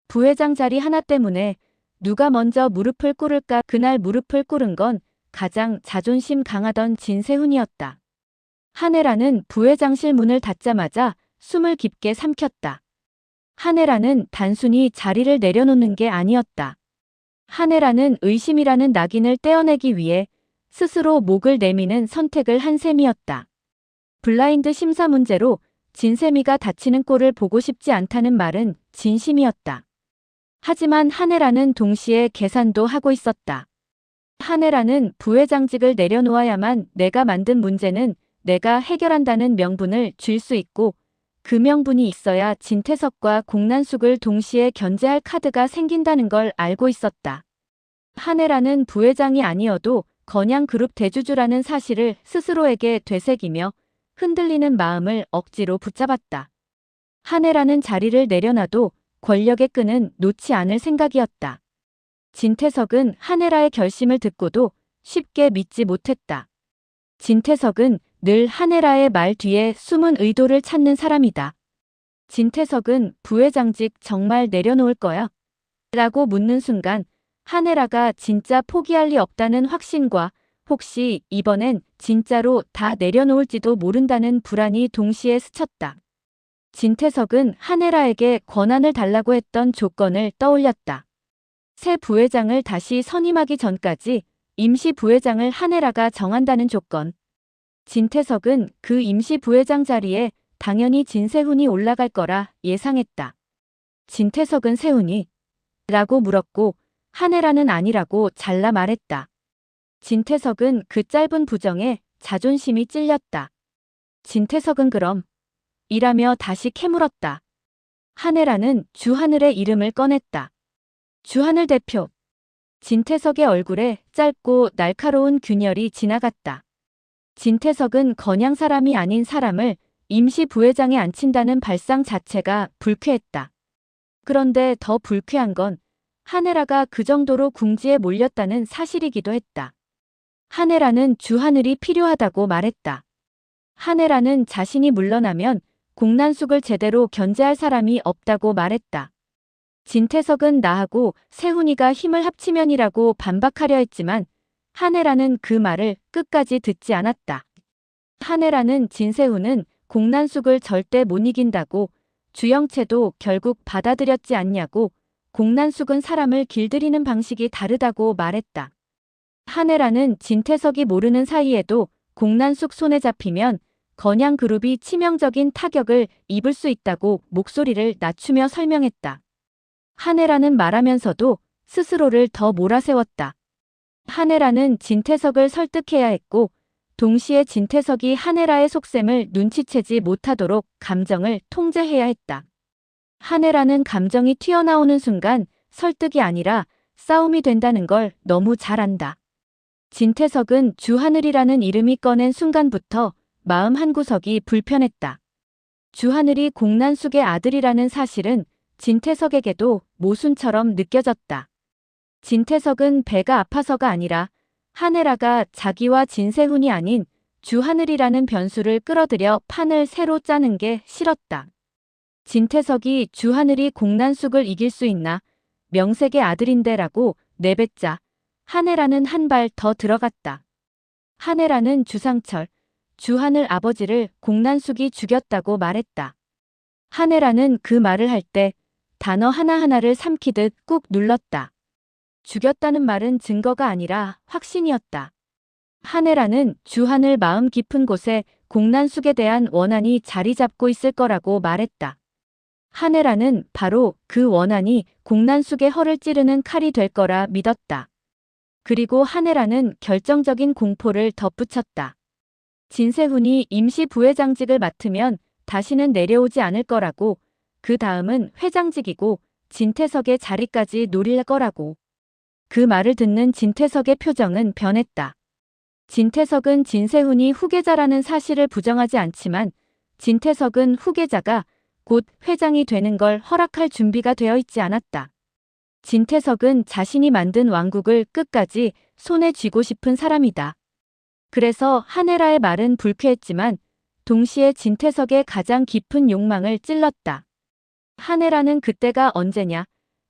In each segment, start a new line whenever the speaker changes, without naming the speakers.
부회장 자리 하나 때문에 누가 먼저 무릎을 꿇을까. 그날 무릎을 꿇은 건 가장 자존심 강하던 진세훈이었다. 한혜라는 부회장실 문을 닫자마자 숨을 깊게 삼켰다. 한혜라는 단순히 자리를 내려놓는 게 아니었다. 한혜라는 의심이라는 낙인을 떼어내기 위해 스스로 목을 내미는 선택을 한 셈이었다. 블라인드 심사 문제로 진세미가 다치는 꼴을 보고 싶지 않다는 말은 진심이었다. 하지만 한혜라는 동시에 계산도 하고 있었다. 한혜라는 부회장직을 내려놓아야만 내가 만든 문제는 내가 해결한다는 명분을 쥘 수 있고, 그 명분이 있어야 진태석과 공난숙을 동시에 견제할 카드가 생긴다는 걸 알고 있었다. 한혜라는 부회장이 아니어도 건양그룹 대주주라는 사실을 스스로에게 되새기며 흔들리는 마음을 억지로 붙잡았다. 한혜라는 자리를 내려놔도 권력의 끈은 놓지 않을 생각이었다. 진태석은 한혜라의 결심을 듣고도 쉽게 믿지 못했다. 진태석은 늘 한혜라의 말 뒤에 숨은 의도를 찾는 사람이다. 진태석은 부회장직 정말 내려놓을 거야? 라고 묻는 순간 한혜라가 진짜 포기할 리 없다는 확신과 혹시 이번엔 진짜로 다 내려놓을지도 모른다는 불안이 동시에 스쳤다. 진태석은 한혜라에게 권한을 달라고 했던 조건을 떠올렸다. 새 부회장을 다시 선임하기 전까지 임시 부회장을 한혜라가 정한다는 조건. 진태석은 그 임시 부회장 자리에 당연히 진세훈이 올라갈 거라 예상했다. 진태석은 세훈이? 라고 물었고 한혜라는 아니라고 잘라 말했다. 진태석은 그 짧은 부정에 자존심이 찔렸다. 진태석은 그럼? 이라며 다시 캐물었다. 한혜라는 주하늘의 이름을 꺼냈다. 주하늘 대표. 진태석의 얼굴에 짧고 날카로운 균열이 지나갔다. 진태석은 건양 사람이 아닌 사람을 임시 부회장에 앉힌다는 발상 자체가 불쾌했다. 그런데 더 불쾌한 건 한혜라가 그 정도로 궁지에 몰렸다는 사실이기도 했다. 한혜라는 주하늘이 필요하다고 말했다. 한혜라는 자신이 물러나면 공난숙을 제대로 견제할 사람이 없다고 말했다. 진태석은 나하고 세훈이가 힘을 합치면이라고 반박하려 했지만 한혜라는 그 말을 끝까지 듣지 않았다. 한혜라는 진세훈은 공난숙을 절대 못 이긴다고, 주영채도 결국 받아들였지 않냐고, 공난숙은 사람을 길들이는 방식이 다르다고 말했다. 한혜라는 진태석이 모르는 사이에도 공난숙 손에 잡히면 건양그룹이 치명적인 타격을 입을 수 있다고 목소리를 낮추며 설명했다. 한혜라는 말하면서도 스스로를 더 몰아세웠다. 한혜라는 진태석을 설득해야 했고, 동시에 진태석이 한혜라의 속셈을 눈치채지 못하도록 감정을 통제해야 했다. 한혜라는 감정이 튀어나오는 순간 설득이 아니라 싸움이 된다는 걸 너무 잘 안다. 진태석은 주하늘이라는 이름이 꺼낸 순간부터 마음 한구석이 불편했다. 주하늘이 공난숙의 아들이라는 사실은 진태석에게도 모순처럼 느껴졌다. 진태석은 배가 아파서가 아니라 한혜라가 자기와 진세훈이 아닌 주하늘이라는 변수를 끌어들여 판을 새로 짜는 게 싫었다. 진태석이 주하늘이 공난숙을 이길 수 있나? 명색의 아들인데라고 내뱉자 한혜라는 한 발 더 들어갔다. 한혜라는 주상철, 주하늘 아버지를 공난숙이 죽였다고 말했다. 한혜라는 그 말을 할 때 단어 하나하나를 삼키듯 꾹 눌렀다. 죽였다는 말은 증거가 아니라 확신이었다. 한혜라는 주하늘 마음 깊은 곳에 공난숙에 대한 원한이 자리 잡고 있을 거라고 말했다. 한혜라는 바로 그 원한이 공난숙의 허를 찌르는 칼이 될 거라 믿었다. 그리고 한혜라는 결정적인 공포를 덧붙였다. 진세훈이 임시 부회장직을 맡으면 다시는 내려오지 않을 거라고, 그 다음은 회장직이고 진태석의 자리까지 노릴 거라고. 그 말을 듣는 진태석의 표정은 변했다. 진태석은 진세훈이 후계자라는 사실을 부정하지 않지만 진태석은 후계자가 곧 회장이 되는 걸 허락할 준비가 되어 있지 않았다. 진태석은 자신이 만든 왕국을 끝까지 손에 쥐고 싶은 사람이다. 그래서 한혜라의 말은 불쾌했지만 동시에 진태석의 가장 깊은 욕망을 찔렀다. 한혜라는 그때가 언제냐?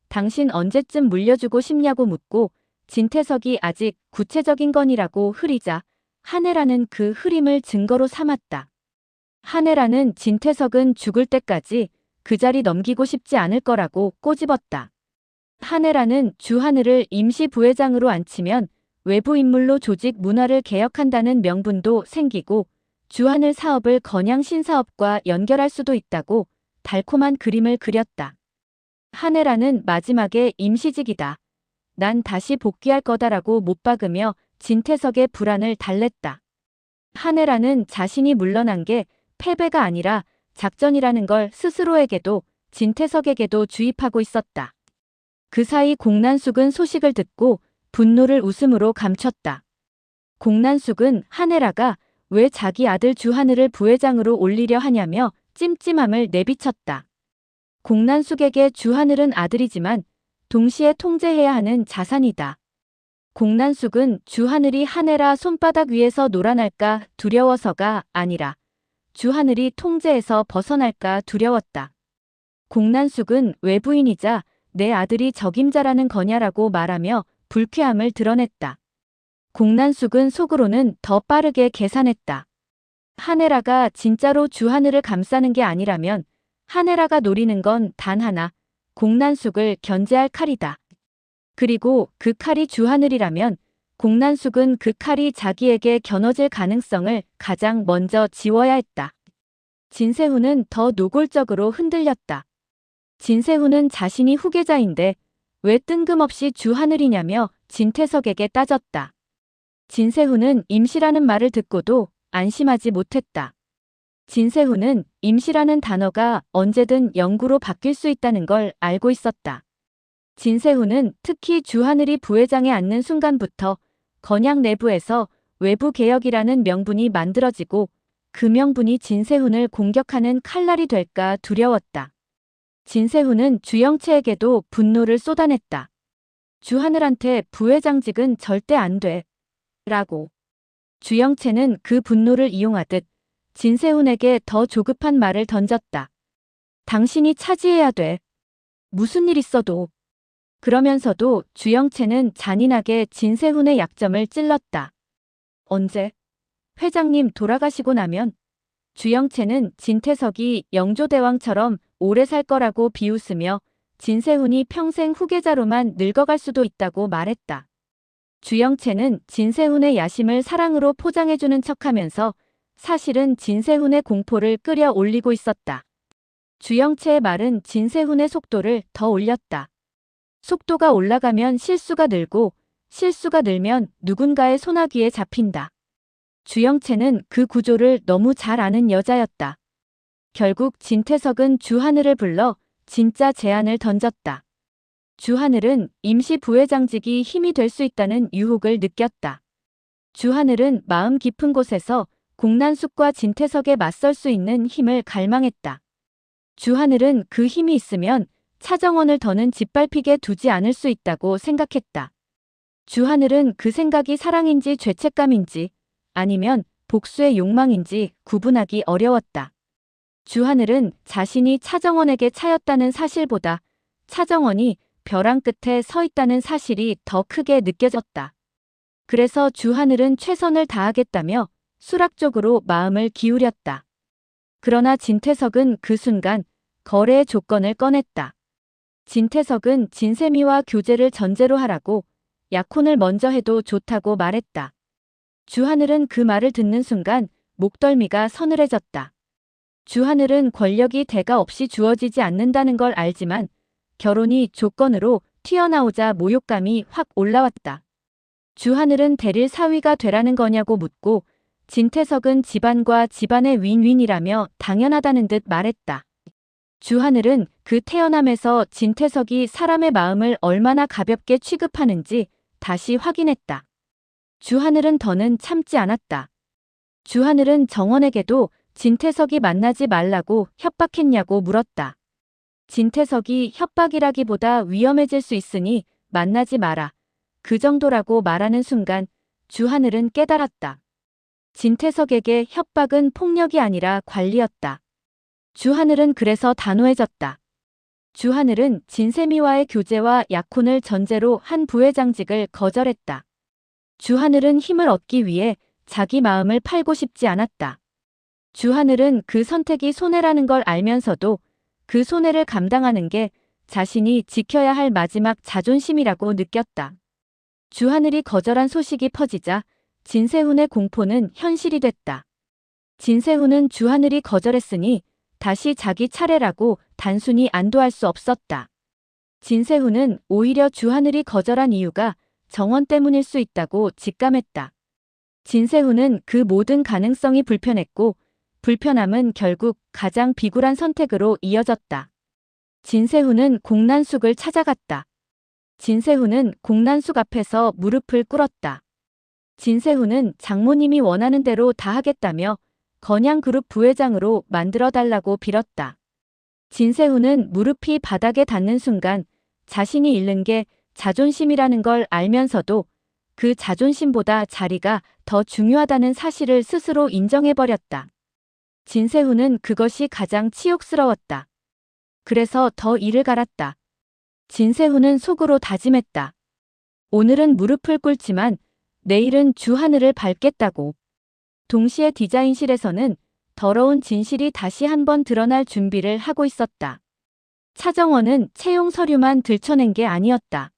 당신 언제쯤 물려주고 싶냐고 묻고 진태석이 아직 구체적인 건이라고 흐리자 한혜라는 그 흐림을 증거로 삼았다. 한혜라는 진태석은 죽을 때까지 그 자리 넘기고 싶지 않을 거라고 꼬집었다. 한혜라는 주하늘을 임시 부회장으로 앉히면 외부 인물로 조직 문화를 개혁한다는 명분도 생기고 주하늘 사업을 건양 신사업과 연결할 수도 있다고 달콤한 그림을 그렸다. 한혜라는 마지막에 임시직이다. 난 다시 복귀할 거다라고 못 박으며 진태석의 불안을 달랬다. 한혜라는 자신이 물러난 게 패배가 아니라 작전이라는 걸 스스로에게도 진태석에게도 주입하고 있었다. 그 사이 공난숙은 소식을 듣고 분노를 웃음으로 감췄다. 공난숙은 한혜라가 왜 자기 아들 주하늘을 부회장으로 올리려 하냐며 찜찜함을 내비쳤다. 공난숙에게 주하늘은 아들이지만 동시에 통제해야 하는 자산이다. 공난숙은 주하늘이 한혜라 손바닥 위에서 놀아날까 두려워서가 아니라 주하늘이 통제에서 벗어날까 두려웠다. 공난숙은 외부인이자 내 아들이 적임자라는 거냐라고 말하며 불쾌함을 드러냈다. 공난숙은 속으로는 더 빠르게 계산했다. 한혜라가 진짜로 주하늘을 감싸는 게 아니라면 한혜라가 노리는 건 단 하나, 공난숙을 견제할 칼이다. 그리고 그 칼이 주하늘이라면 공난숙은 그 칼이 자기에게 겨눠질 가능성을 가장 먼저 지워야 했다. 진세훈은 더 노골적으로 흔들렸다. 진세훈은 자신이 후계자인데 왜 뜬금없이 주하늘이냐며 진태석에게 따졌다. 진세훈은 임시라는 말을 듣고도 안심하지 못했다. 진세훈은 임시라는 단어가 언제든 영구로 바뀔 수 있다는 걸 알고 있었다. 진세훈은 특히 주하늘이 부회장에 앉는 순간부터 건양 내부에서 외부 개혁이라는 명분이 만들어지고 그 명분이 진세훈을 공격하는 칼날이 될까 두려웠다. 진세훈은 주영채에게도 분노를 쏟아냈다. 주하늘한테 부회장직은 절대 안 돼. 라고. 주영채는 그 분노를 이용하듯 진세훈에게 더 조급한 말을 던졌다. 당신이 차지해야 돼. 무슨 일 있어도. 그러면서도 주영채는 잔인하게 진세훈의 약점을 찔렀다. 언제? 회장님 돌아가시고 나면? 주영채는 진태석이 영조대왕처럼 오래 살 거라고 비웃으며 진세훈이 평생 후계자로만 늙어갈 수도 있다고 말했다. 주영채는 진세훈의 야심을 사랑으로 포장해주는 척하면서 사실은 진세훈의 공포를 끌어올리고 있었다. 주영채의 말은 진세훈의 속도를 더 올렸다. 속도가 올라가면 실수가 늘고 실수가 늘면 누군가의 소나기에 잡힌다. 주영채는 그 구조를 너무 잘 아는 여자였다. 결국 진태석은 주하늘을 불러 진짜 제안을 던졌다. 주하늘은 임시 부회장직이 힘이 될 수 있다는 유혹을 느꼈다. 주하늘은 마음 깊은 곳에서 공난숙과 진태석에 맞설 수 있는 힘을 갈망했다. 주하늘은 그 힘이 있으면 차정원을 더는 짓밟히게 두지 않을 수 있다고 생각했다. 주하늘은 그 생각이 사랑인지 죄책감인지 아니면 복수의 욕망인지 구분하기 어려웠다. 주하늘은 자신이 차정원에게 차였다는 사실보다 차정원이 벼랑 끝에 서 있다는 사실이 더 크게 느껴졌다. 그래서 주하늘은 최선을 다하겠다며 수락적으로 마음을 기울였다. 그러나 진태석은 그 순간 거래의 조건을 꺼냈다. 진태석은 진세미와 교제를 전제로 하라고 약혼을 먼저 해도 좋다고 말했다. 주하늘은 그 말을 듣는 순간 목덜미가 서늘해졌다. 주하늘은 권력이 대가 없이 주어지지 않는다는 걸 알지만 결혼이 조건으로 튀어나오자 모욕감이 확 올라왔다. 주하늘은 대릴 사위가 되라는 거냐고 묻고 진태석은 집안과 집안의 윈윈이라며 당연하다는 듯 말했다. 주하늘은 그 태어남에서 진태석이 사람의 마음을 얼마나 가볍게 취급하는지 다시 확인했다. 주하늘은 더는 참지 않았다. 주하늘은 정원에게도 진태석이 만나지 말라고 협박했냐고 물었다. 진태석이 협박이라기보다 위험해질 수 있으니 만나지 마라. 그 정도라고 말하는 순간 주하늘은 깨달았다. 진태석에게 협박은 폭력이 아니라 관리였다. 주하늘은 그래서 단호해졌다. 주하늘은 진세미와의 교제와 약혼을 전제로 한 부회장직을 거절했다. 주하늘은 힘을 얻기 위해 자기 마음을 팔고 싶지 않았다. 주하늘은 그 선택이 손해라는 걸 알면서도 그 손해를 감당하는 게 자신이 지켜야 할 마지막 자존심이라고 느꼈다. 주하늘이 거절한 소식이 퍼지자 진세훈의 공포는 현실이 됐다. 진세훈은 주하늘이 거절했으니 다시 자기 차례라고 단순히 안도할 수 없었다. 진세훈은 오히려 주하늘이 거절한 이유가 정원 때문일 수 있다고 직감했다. 진세훈은 그 모든 가능성이 불편했고 불편함은 결국 가장 비굴한 선택으로 이어졌다. 진세훈은 공난숙을 찾아갔다. 진세훈은 공난숙 앞에서 무릎을 꿇었다. 진세훈은 장모님이 원하는 대로 다 하겠다며 건양그룹 부회장으로 만들어달라고 빌었다. 진세훈은 무릎이 바닥에 닿는 순간 자신이 잃는 게 자존심이라는 걸 알면서도 그 자존심보다 자리가 더 중요하다는 사실을 스스로 인정해버렸다. 진세훈은 그것이 가장 치욕스러웠다. 그래서 더 이를 갈았다. 진세훈은 속으로 다짐했다. 오늘은 무릎을 꿇지만 내일은 주하늘을 밟겠다고. 동시에 디자인실에서는 더러운 진실이 다시 한번 드러날 준비를 하고 있었다. 차정원은 채용 서류만 들춰낸 게 아니었다.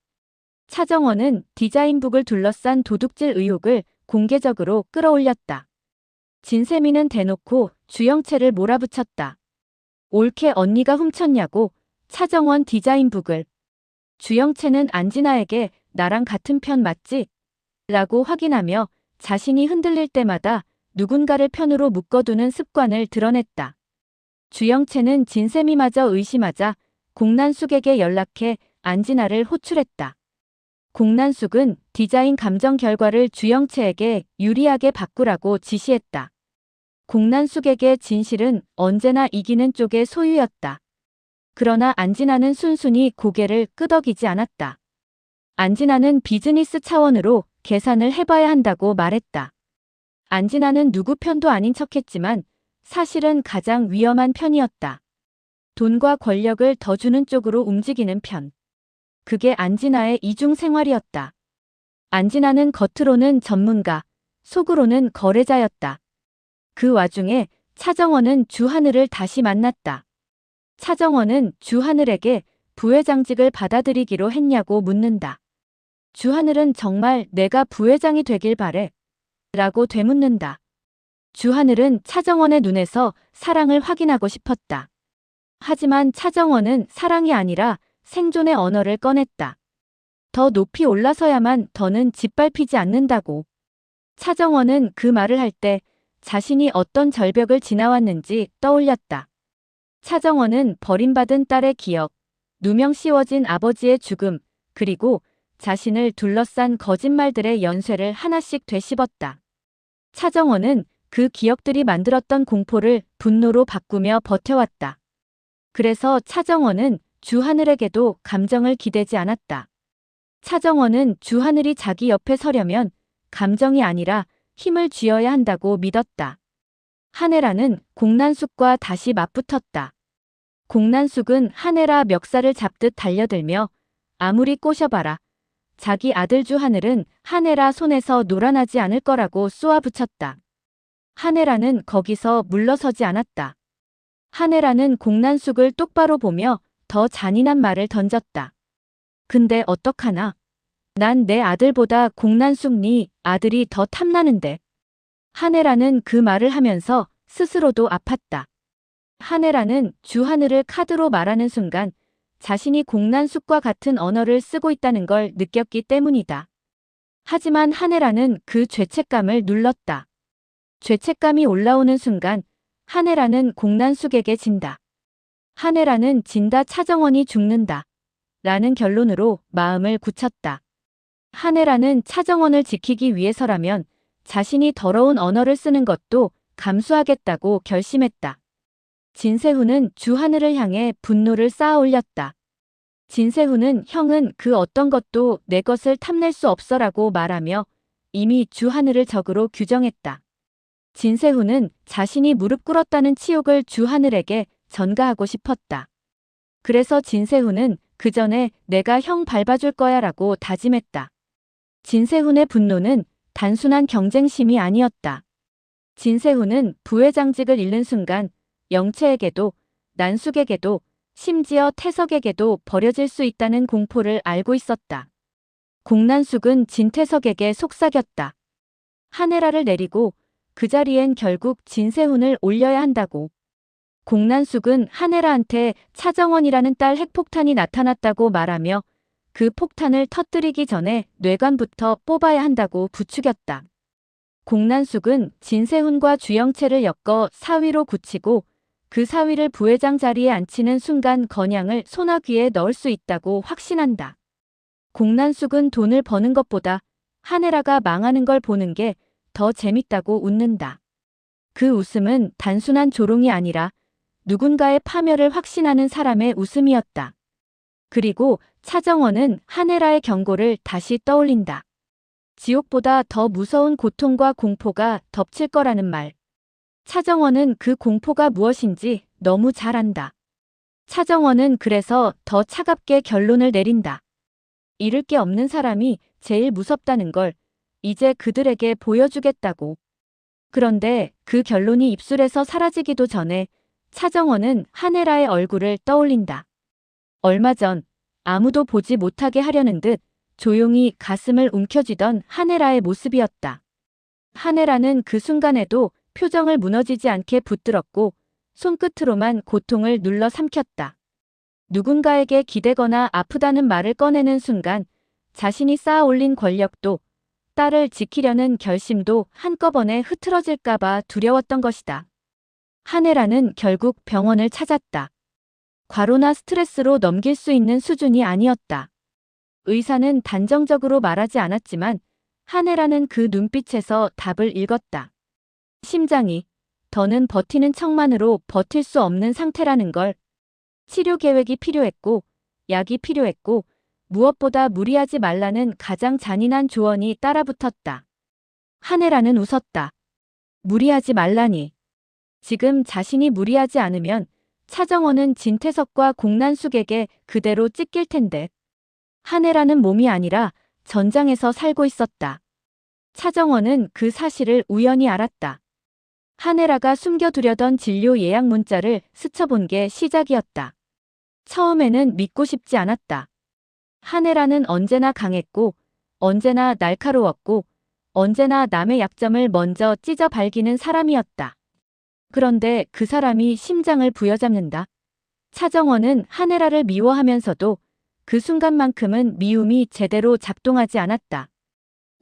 차정원은 디자인북을 둘러싼 도둑질 의혹을 공개적으로 끌어올렸다. 진세미는 대놓고 주영채를 몰아붙였다. 옳게 언니가 훔쳤냐고. 차정원 디자인북을. 주영채는 안진아에게 나랑 같은 편 맞지? 라고 확인하며 자신이 흔들릴 때마다 누군가를 편으로 묶어두는 습관을 드러냈다. 주영채는 진세미마저 의심하자 공난숙에게 연락해 안진아를 호출했다. 공난숙은 디자인 감정 결과를 주영채에게 유리하게 바꾸라고 지시했다. 공난숙에게 진실은 언제나 이기는 쪽의 소유였다. 그러나 안진아는 순순히 고개를 끄덕이지 않았다. 안진아는 비즈니스 차원으로 계산을 해봐야 한다고 말했다. 안진아는 누구 편도 아닌 척했지만 사실은 가장 위험한 편이었다. 돈과 권력을 더 주는 쪽으로 움직이는 편. 그게 안진아의 이중 생활이었다. 안진아는 겉으로는 전문가, 속으로는 거래자였다. 그 와중에 차정원은 주하늘을 다시 만났다. 차정원은 주하늘에게 부회장직을 받아들이기로 했냐고 묻는다. 주하늘은 정말 내가 부회장이 되길 바래? 라고 되묻는다. 주하늘은 차정원의 눈에서 사랑을 확인하고 싶었다. 하지만 차정원은 사랑이 아니라 생존의 언어를 꺼냈다. 더 높이 올라서야만 더는 짓밟히지 않는다고. 차정원은 그 말을 할 때 자신이 어떤 절벽을 지나왔는지 떠올렸다. 차정원은 버림받은 딸의 기억, 누명 씌워진 아버지의 죽음, 그리고 자신을 둘러싼 거짓말들의 연쇄를 하나씩 되씹었다. 차정원은 그 기억들이 만들었던 공포를 분노로 바꾸며 버텨왔다. 그래서 차정원은 주하늘에게도 감정을 기대지 않았다. 차정원은 주하늘이 자기 옆에 서려면 감정이 아니라 힘을 쥐어야 한다고 믿었다. 한혜라는 공난숙과 다시 맞붙었다. 공난숙은 한혜라 멱살을 잡듯 달려들며 아무리 꼬셔봐라. 자기 아들 주하늘은 한혜라 손에서 놀아나지 않을 거라고 쏘아붙였다. 한혜라는 거기서 물러서지 않았다. 한혜라는 공난숙을 똑바로 보며 더 잔인한 말을 던졌다. 근데 어떡하나? 난 내 아들보다 공난숙 네 아들이 더 탐나는데. 한혜라는 그 말을 하면서 스스로도 아팠다. 한혜라는 주하늘을 카드로 말하는 순간 자신이 공난숙과 같은 언어를 쓰고 있다는 걸 느꼈기 때문이다. 하지만 한혜라는 그 죄책감을 눌렀다. 죄책감이 올라오는 순간 한혜라는 공난숙에게 진다. 한혜라는 진다 차정원이 죽는다. 라는 결론으로 마음을 굳혔다. 한혜라는 차정원을 지키기 위해서라면 자신이 더러운 언어를 쓰는 것도 감수하겠다고 결심했다. 진세훈은 주하늘을 향해 분노를 쌓아 올렸다. 진세훈은 형은 그 어떤 것도 내 것을 탐낼 수 없어라고 말하며 이미 주하늘을 적으로 규정했다. 진세훈은 자신이 무릎 꿇었다는 치욕을 주하늘에게 전가하고 싶었다. 그래서 진세훈은 그 전에 내가 형 밟아줄 거야 라고 다짐했다. 진세훈의 분노는 단순한 경쟁심이 아니었다. 진세훈은 부회장직을 잃는 순간 영채에게도 난숙에게도 심지어 태석에게도 버려질 수 있다는 공포를 알고 있었다. 공난숙은 진태석에게 속삭였다. 한혜라를 내리고 그 자리엔 결국 진세훈을 올려야 한다고. 공난숙은 한혜라한테 차정원이라는 딸 핵폭탄이 나타났다고 말하며 그 폭탄을 터뜨리기 전에 뇌관부터 뽑아야 한다고 부추겼다. 공난숙은 진세훈과 주영채를 엮어 사위로 굳히고 그 사위를 부회장 자리에 앉히는 순간 건양을 소나귀에 넣을 수 있다고 확신한다. 공난숙은 돈을 버는 것보다 한혜라가 망하는 걸 보는 게 더 재밌다고 웃는다. 그 웃음은 단순한 조롱이 아니라 누군가의 파멸을 확신하는 사람의 웃음이었다. 그리고 차정원은 한혜라의 경고를 다시 떠올린다. 지옥보다 더 무서운 고통과 공포가 덮칠 거라는 말. 차정원은 그 공포가 무엇인지 너무 잘 안다. 차정원은 그래서 더 차갑게 결론을 내린다. 잃을 게 없는 사람이 제일 무섭다는 걸 이제 그들에게 보여주겠다고. 그런데 그 결론이 입술에서 사라지기도 전에 차정원은 한혜라의 얼굴을 떠올린다. 얼마 전 아무도 보지 못하게 하려는 듯 조용히 가슴을 움켜쥐던 한혜라의 모습이었다. 한혜라는 그 순간에도 표정을 무너지지 않게 붙들었고 손끝으로만 고통을 눌러 삼켰다. 누군가에게 기대거나 아프다는 말을 꺼내는 순간 자신이 쌓아 올린 권력도 딸을 지키려는 결심도 한꺼번에 흐트러질까봐 두려웠던 것이다. 한혜라는 결국 병원을 찾았다. 과로나 스트레스로 넘길 수 있는 수준이 아니었다. 의사는 단정적으로 말하지 않았지만 한혜라는 그 눈빛에서 답을 읽었다. 심장이 더는 버티는 척만으로 버틸 수 없는 상태라는 걸. 치료 계획이 필요했고 약이 필요했고 무엇보다 무리하지 말라는 가장 잔인한 조언이 따라붙었다. 한혜라는 웃었다. 무리하지 말라니. 지금 자신이 무리하지 않으면 차정원은 진태석과 공난숙에게 그대로 찢길 텐데. 한혜라는 몸이 아니라 전장에서 살고 있었다. 차정원은 그 사실을 우연히 알았다. 한혜라가 숨겨두려던 진료 예약 문자를 스쳐본 게 시작이었다. 처음에는 믿고 싶지 않았다. 한혜라는 언제나 강했고 언제나 날카로웠고 언제나 남의 약점을 먼저 찢어 발기는 사람이었다. 그런데 그 사람이 심장을 부여잡는다. 차정원은 한혜라를 미워하면서도 그 순간만큼은 미움이 제대로 작동하지 않았다.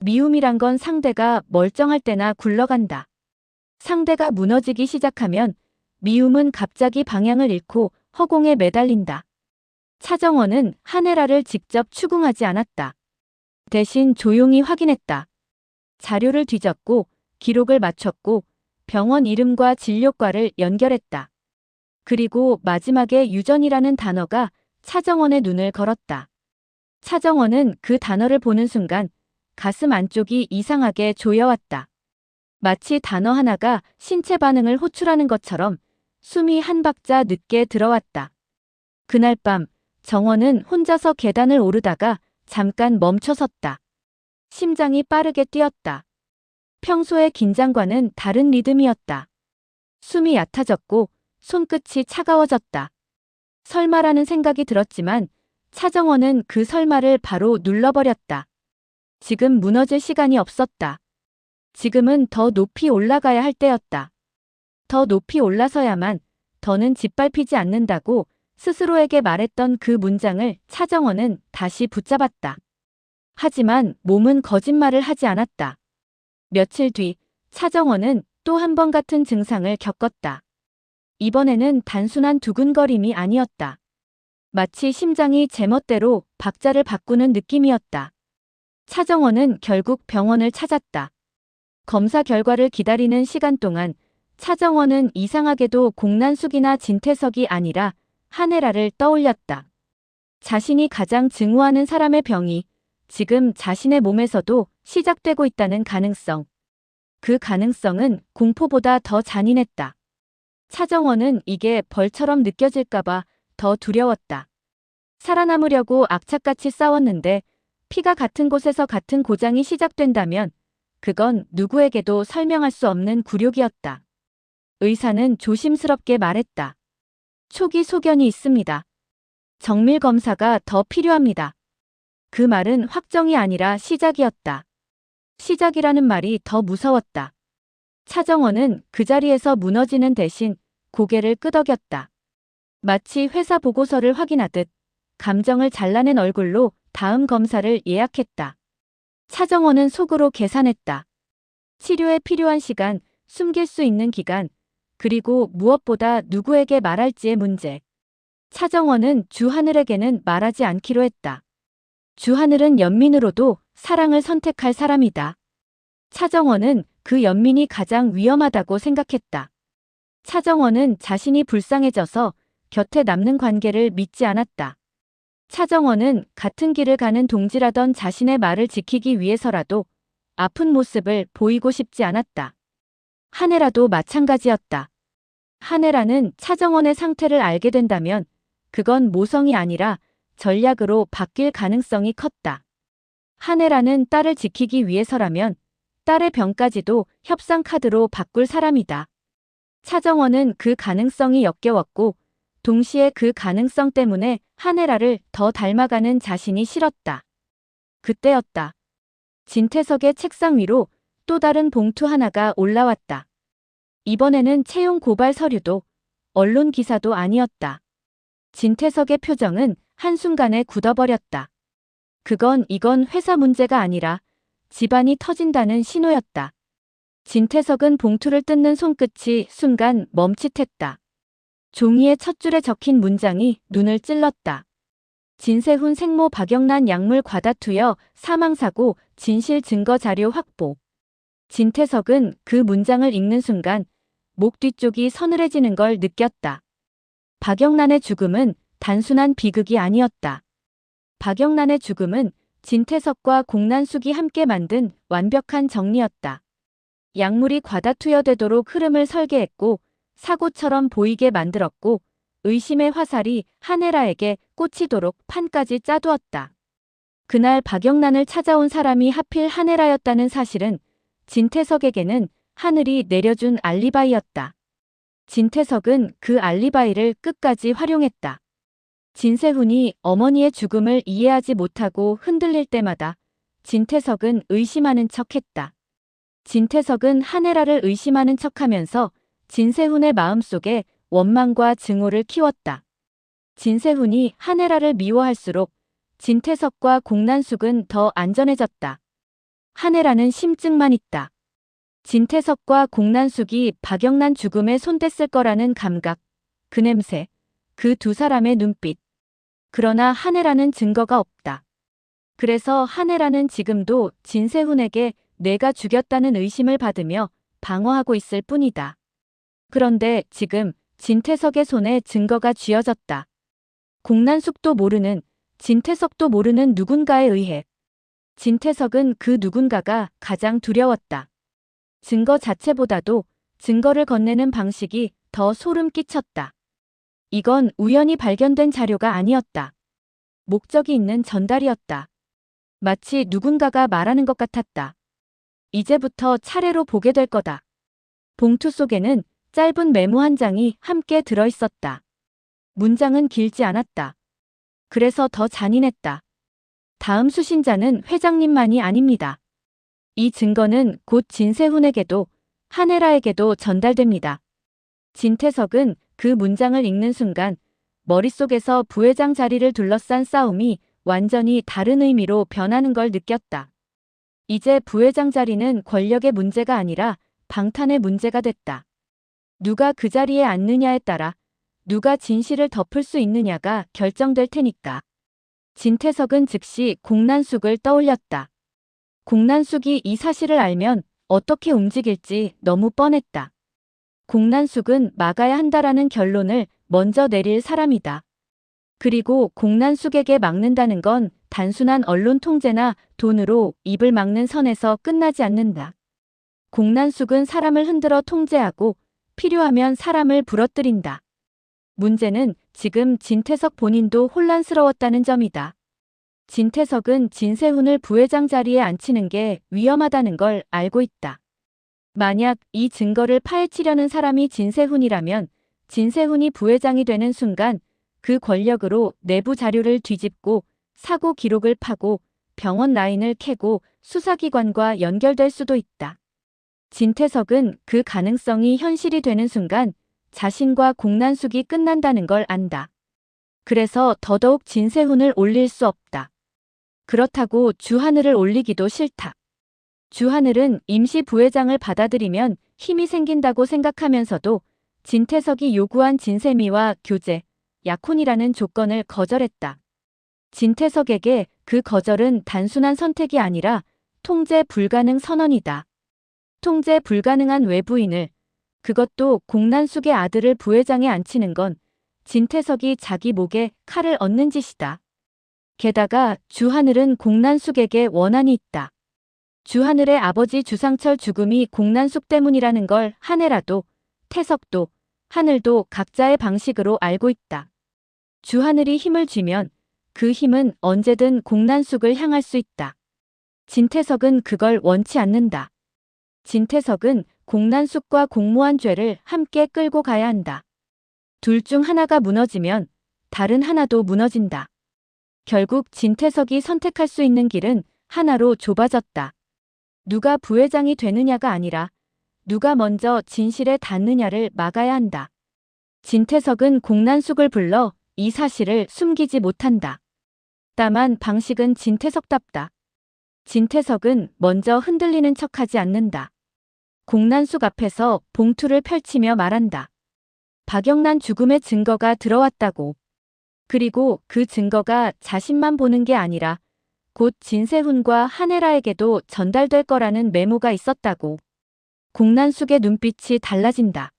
미움이란 건 상대가 멀쩡할 때나 굴러간다. 상대가 무너지기 시작하면 미움은 갑자기 방향을 잃고 허공에 매달린다. 차정원은 한혜라를 직접 추궁하지 않았다. 대신 조용히 확인했다. 자료를 뒤졌고 기록을 맞췄고 병원 이름과 진료과를 연결했다. 그리고 마지막에 유전이라는 단어가 차정원의 눈을 걸었다. 차정원은 그 단어를 보는 순간 가슴 안쪽이 이상하게 조여왔다. 마치 단어 하나가 신체 반응을 호출하는 것처럼 숨이 한 박자 늦게 들어왔다. 그날 밤 정원은 혼자서 계단을 오르다가 잠깐 멈춰섰다. 심장이 빠르게 뛰었다. 평소의 긴장과는 다른 리듬이었다. 숨이 얕아졌고 손끝이 차가워졌다. 설마라는 생각이 들었지만 차정원은 그 설마를 바로 눌러버렸다. 지금 무너질 시간이 없었다. 지금은 더 높이 올라가야 할 때였다. 더 높이 올라서야만 더는 짓밟히지 않는다고 스스로에게 말했던 그 문장을 차정원은 다시 붙잡았다. 하지만 몸은 거짓말을 하지 않았다. 며칠 뒤 차정원은 또 한 번 같은 증상을 겪었다. 이번에는 단순한 두근거림이 아니었다. 마치 심장이 제멋대로 박자를 바꾸는 느낌이었다. 차정원은 결국 병원을 찾았다. 검사 결과를 기다리는 시간 동안 차정원은 이상하게도 공난숙이나 진태석이 아니라 한혜라를 떠올렸다. 자신이 가장 증오하는 사람의 병이 지금 자신의 몸에서도 시작되고 있다는 가능성. 그 가능성은 공포보다 더 잔인했다. 차정원은 이게 벌처럼 느껴질까봐 더 두려웠다. 살아남으려고 악착같이 싸웠는데 피가 같은 곳에서 같은 고장이 시작된다면 그건 누구에게도 설명할 수 없는 굴욕이었다. 의사는 조심스럽게 말했다. 초기 소견이 있습니다. 정밀 검사가 더 필요합니다. 그 말은 확정이 아니라 시작이었다. 시작이라는 말이 더 무서웠다. 차정원은 그 자리에서 무너지는 대신 고개를 끄덕였다. 마치 회사 보고서를 확인하듯 감정을 잘라낸 얼굴로 다음 검사를 예약했다. 차정원은 속으로 계산했다. 치료에 필요한 시간, 숨길 수 있는 기간, 그리고 무엇보다 누구에게 말할지의 문제. 차정원은 주하늘에게는 말하지 않기로 했다. 주하늘은 연민으로도 사랑을 선택할 사람이다. 차정원은 그 연민이 가장 위험하다고 생각했다. 차정원은 자신이 불쌍해져서 곁에 남는 관계를 믿지 않았다. 차정원은 같은 길을 가는 동지라던 자신의 말을 지키기 위해서라도 아픈 모습을 보이고 싶지 않았다. 한혜라도 마찬가지였다. 한혜라는 차정원의 상태를 알게 된다면 그건 모성이 아니라 전략으로 바뀔 가능성이 컸다. 한혜라는 딸을 지키기 위해서라면 딸의 병까지도 협상 카드로 바꿀 사람이다. 차정원은 그 가능성이 역겨웠고 동시에 그 가능성 때문에 한혜라를 더 닮아가는 자신이 싫었다. 그때였다. 진태석의 책상 위로 또 다른 봉투 하나가 올라왔다. 이번에는 채용 고발 서류도 언론 기사도 아니었다. 진태석의 표정은 한순간에 굳어버렸다. 이건 회사 문제가 아니라 집안이 터진다는 신호였다. 진태석은 봉투를 뜯는 손끝이 순간 멈칫했다. 종이의 첫 줄에 적힌 문장이 눈을 찔렀다. 진세훈 생모 박영란 약물 과다 투여 사망사고 진실 증거 자료 확보. 진태석은 그 문장을 읽는 순간 목 뒤쪽이 서늘해지는 걸 느꼈다. 박영란의 죽음은 단순한 비극이 아니었다. 박영란의 죽음은 진태석과 공난숙이 함께 만든 완벽한 정리였다. 약물이 과다 투여되도록 흐름을 설계했고 사고처럼 보이게 만들었고 의심의 화살이 한혜라에게 꽂히도록 판까지 짜두었다. 그날 박영란을 찾아온 사람이 하필 한혜라였다는 사실은 진태석에게는 하늘이 내려준 알리바이였다. 진태석은 그 알리바이를 끝까지 활용했다. 진세훈이 어머니의 죽음을 이해하지 못하고 흔들릴 때마다 진태석은 의심하는 척했다. 진태석은 한혜라를 의심하는 척하면서 진세훈의 마음속에 원망과 증오를 키웠다. 진세훈이 한혜라를 미워할수록 진태석과 공난숙은 더 안전해졌다. 한혜라는 심증만 있다. 진태석과 공난숙이 박영란 죽음에 손댔을 거라는 감각, 그 냄새, 그 두 사람의 눈빛. 그러나 한혜라는 증거가 없다. 그래서 한혜라는 지금도 진세훈에게 내가 죽였다는 의심을 받으며 방어하고 있을 뿐이다. 그런데 지금 진태석의 손에 증거가 쥐어졌다. 공난숙도 모르는, 진태석도 모르는 누군가에 의해. 진태석은 그 누군가가 가장 두려웠다. 증거 자체보다도 증거를 건네는 방식이 더 소름 끼쳤다. 이건 우연히 발견된 자료가 아니었다. 목적이 있는 전달이었다. 마치 누군가가 말하는 것 같았다. 이제부터 차례로 보게 될 거다. 봉투 속에는 짧은 메모 한 장이 함께 들어있었다. 문장은 길지 않았다. 그래서 더 잔인했다. 다음 수신자는 회장님만이 아닙니다. 이 증거는 곧 진세훈에게도 한혜라에게도 전달됩니다. 진태석은 그 문장을 읽는 순간 머릿속에서 부회장 자리를 둘러싼 싸움이 완전히 다른 의미로 변하는 걸 느꼈다. 이제 부회장 자리는 권력의 문제가 아니라 방탄의 문제가 됐다. 누가 그 자리에 앉느냐에 따라 누가 진실을 덮을 수 있느냐가 결정될 테니까. 진태석은 즉시 공난숙을 떠올렸다. 공난숙이 이 사실을 알면 어떻게 움직일지 너무 뻔했다. 공난숙은 막아야 한다라는 결론을 먼저 내릴 사람이다. 그리고 공난숙에게 막는다는 건 단순한 언론 통제나 돈으로 입을 막는 선에서 끝나지 않는다. 공난숙은 사람을 흔들어 통제하고 필요하면 사람을 부러뜨린다. 문제는 지금 진태석 본인도 혼란스러웠다는 점이다. 진태석은 진세훈을 부회장 자리에 앉히는 게 위험하다는 걸 알고 있다. 만약 이 증거를 파헤치려는 사람이 진세훈이라면 진세훈이 부회장이 되는 순간 그 권력으로 내부 자료를 뒤집고 사고 기록을 파고 병원 라인을 캐고 수사기관과 연결될 수도 있다. 진태석은 그 가능성이 현실이 되는 순간 자신과 공난숙이 끝난다는 걸 안다. 그래서 더더욱 진세훈을 올릴 수 없다. 그렇다고 주하늘을 올리기도 싫다. 주하늘은 임시 부회장을 받아들이면 힘이 생긴다고 생각하면서도 진태석이 요구한 진세미와 교제, 약혼이라는 조건을 거절했다. 진태석에게 그 거절은 단순한 선택이 아니라 통제 불가능 선언이다. 통제 불가능한 외부인을, 그것도 공난숙의 아들을 부회장에 앉히는 건 진태석이 자기 목에 칼을 얹는 짓이다. 게다가 주하늘은 공난숙에게 원한이 있다. 주하늘의 아버지 주상철 죽음이 공난숙 때문이라는 걸 한혜라도, 태석도, 하늘도 각자의 방식으로 알고 있다. 주하늘이 힘을 쥐면 그 힘은 언제든 공난숙을 향할 수 있다. 진태석은 그걸 원치 않는다. 진태석은 공난숙과 공모한 죄를 함께 끌고 가야 한다. 둘 중 하나가 무너지면 다른 하나도 무너진다. 결국 진태석이 선택할 수 있는 길은 하나로 좁아졌다. 누가 부회장이 되느냐가 아니라 누가 먼저 진실에 닿느냐를 막아야 한다. 진태석은 공난숙을 불러 이 사실을 숨기지 못한다. 다만 방식은 진태석답다. 진태석은 먼저 흔들리는 척하지 않는다. 공난숙 앞에서 봉투를 펼치며 말한다. 박영란 죽음의 증거가 들어왔다고. 그리고 그 증거가 자신만 보는 게 아니라 곧 진세훈과 한혜라에게도 전달될 거라는 메모가 있었다고. 공난숙의 눈빛이 달라진다.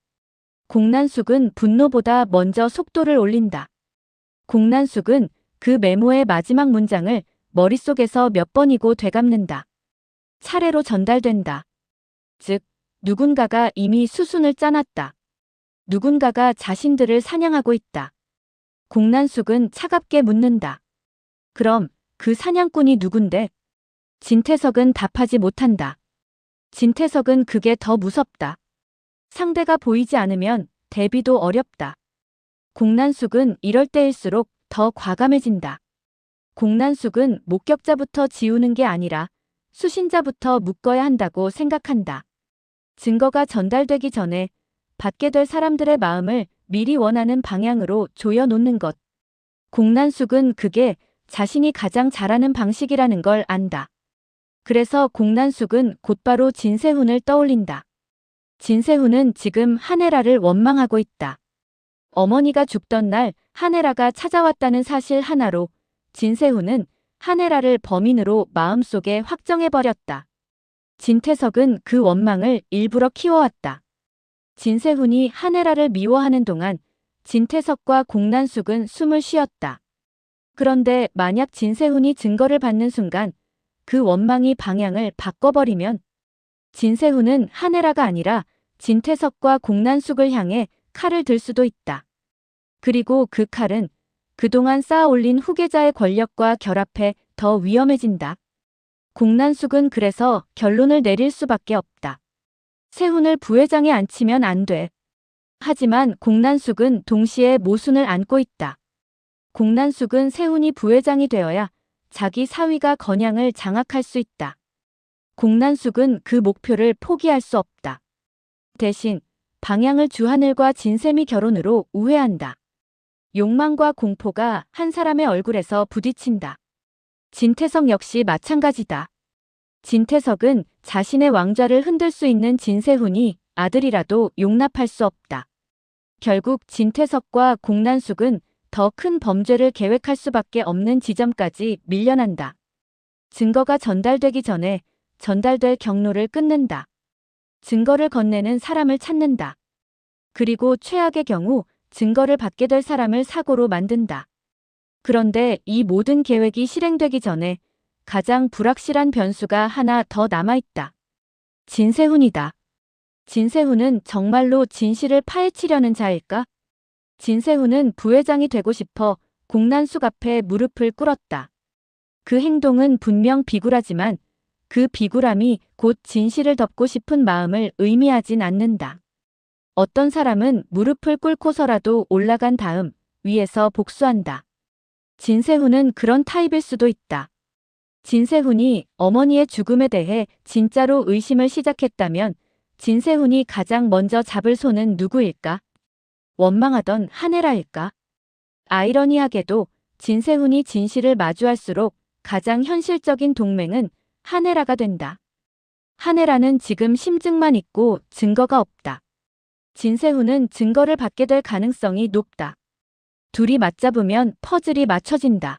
공난숙은 분노보다 먼저 속도를 올린다. 공난숙은 그 메모의 마지막 문장을 머릿속에서 몇 번이고 되갚는다. 차례로 전달된다. 즉, 누군가가 이미 수순을 짜놨다. 누군가가 자신들을 사냥하고 있다. 공난숙은 차갑게 묻는다. 그럼 그 사냥꾼이 누군데? 진태석은 답하지 못한다. 진태석은 그게 더 무섭다. 상대가 보이지 않으면 대비도 어렵다. 공난숙은 이럴 때일수록 더 과감해진다. 공난숙은 목격자부터 지우는 게 아니라 수신자부터 묶어야 한다고 생각한다. 증거가 전달되기 전에 받게 될 사람들의 마음을 미리 원하는 방향으로 조여놓는 것. 공난숙은 그게 자신이 가장 잘하는 방식이라는 걸 안다. 그래서 공난숙은 곧바로 진세훈을 떠올린다. 진세훈은 지금 한혜라를 원망하고 있다. 어머니가 죽던 날 한혜라가 찾아왔다는 사실 하나로 진세훈은 한혜라를 범인으로 마음속에 확정해버렸다. 진태석은 그 원망을 일부러 키워왔다. 진세훈이 한혜라를 미워하는 동안 진태석과 공난숙은 숨을 쉬었다. 그런데 만약 진세훈이 증거를 받는 순간 그 원망이 방향을 바꿔버리면 진세훈은 한혜라가 아니라 진태석과 공난숙을 향해 칼을 들 수도 있다. 그리고 그 칼은 그동안 쌓아올린 후계자의 권력과 결합해 더 위험해진다. 공난숙은 그래서 결론을 내릴 수밖에 없다. 세훈을 부회장에 앉히면 안 돼. 하지만 공난숙은 동시에 모순을 안고 있다. 공난숙은 세훈이 부회장이 되어야 자기 사위가 건양을 장악할 수 있다. 공난숙은 그 목표를 포기할 수 없다. 대신 방향을 주하늘과 진세미 결혼으로 우회한다. 욕망과 공포가 한 사람의 얼굴에서 부딪힌다. 진태석 역시 마찬가지다. 진태석은 자신의 왕좌를 흔들 수 있는 진세훈이 아들이라도 용납할 수 없다. 결국 진태석과 공난숙은 더 큰 범죄를 계획할 수밖에 없는 지점까지 밀려난다. 증거가 전달되기 전에 전달될 경로를 끊는다. 증거를 건네는 사람을 찾는다. 그리고 최악의 경우 증거를 받게 될 사람을 사고로 만든다. 그런데 이 모든 계획이 실행되기 전에 가장 불확실한 변수가 하나 더 남아있다. 진세훈이다. 진세훈은 정말로 진실을 파헤치려는 자일까? 진세훈은 부회장이 되고 싶어 공난숙 앞에 무릎을 꿇었다. 그 행동은 분명 비굴하지만 그 비굴함이 곧 진실을 덮고 싶은 마음을 의미하진 않는다. 어떤 사람은 무릎을 꿇고서라도 올라간 다음 위에서 복수한다. 진세훈은 그런 타입일 수도 있다. 진세훈이 어머니의 죽음에 대해 진짜로 의심을 시작했다면 진세훈이 가장 먼저 잡을 손은 누구일까? 원망하던 한혜라일까? 아이러니하게도 진세훈이 진실을 마주할수록 가장 현실적인 동맹은 한혜라가 된다. 한혜라는 지금 심증만 있고 증거가 없다. 진세훈은 증거를 받게 될 가능성이 높다. 둘이 맞잡으면 퍼즐이 맞춰진다.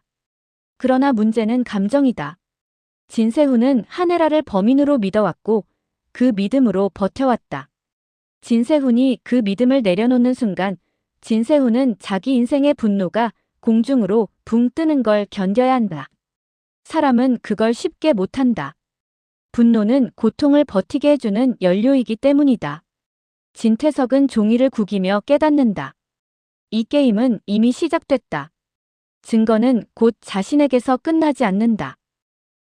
그러나 문제는 감정이다. 진세훈은 한혜라를 범인으로 믿어왔고 그 믿음으로 버텨왔다. 진세훈이 그 믿음을 내려놓는 순간 진세훈은 자기 인생의 분노가 공중으로 붕 뜨는 걸 견뎌야 한다. 사람은 그걸 쉽게 못한다. 분노는 고통을 버티게 해주는 연료이기 때문이다. 진태석은 종이를 구기며 깨닫는다. 이 게임은 이미 시작됐다. 증거는 곧 자신에게서 끝나지 않는다.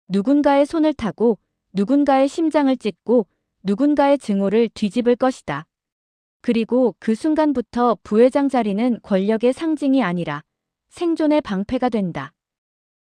누군가의 손을 타고 누군가의 심장을 찢고 누군가의 증오를 뒤집을 것이다. 그리고 그 순간부터 부회장 자리는 권력의 상징이 아니라 생존의 방패가 된다.